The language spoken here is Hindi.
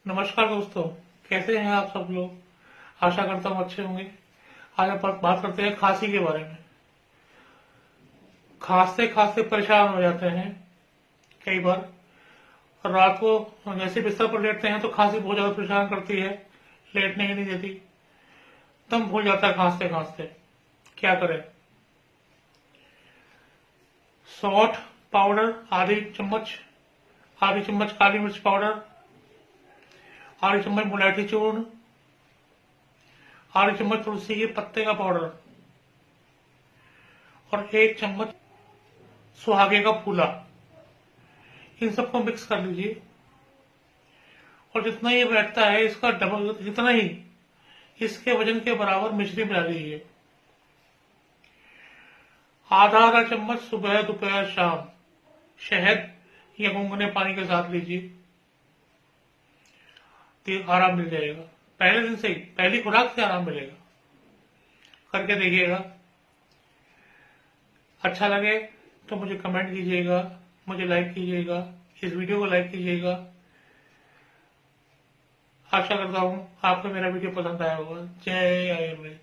नमस्कार दोस्तों, कैसे हैं आप सब लोग। आशा करता हूँ अच्छे होंगे। आज हम बात करते हैं खांसी के बारे में। खांसते खांसते परेशान हो जाते हैं कई बार। रात को जैसे बिस्तर पर लेटते हैं तो खांसी बहुत ज्यादा परेशान करती है, लेटने ही नहीं देती। दम भूल जाता है खांसते खांसते। क्या करें। सौंठ पाउडर आधी चम्मच काली मिर्च पाउडर, आधी चम्मच मुलैठी चूर्ण, आधी चम्मच तुलसी के पत्ते का पाउडर और 1 चम्मच सुहागे का फूला। इन सबको मिक्स कर लीजिए और जितना ये बैठता है इसका डबल, जितना ही इसके वजन के बराबर मिश्री मिला लीजिए। आधा आधा चम्मच सुबह दोपहर शाम शहद या गुनगुने पानी के साथ लीजिए, तो आराम मिल जाएगा। पहले दिन से ही, पहली खुराक से आराम मिलेगा। करके देखिएगा। अच्छा लगे तो मुझे कमेंट कीजिएगा, मुझे लाइक कीजिएगा, इस वीडियो को लाइक कीजिएगा। आशा करता हूँ आपको मेरा वीडियो पसंद आया होगा। जय आयुर्वेद।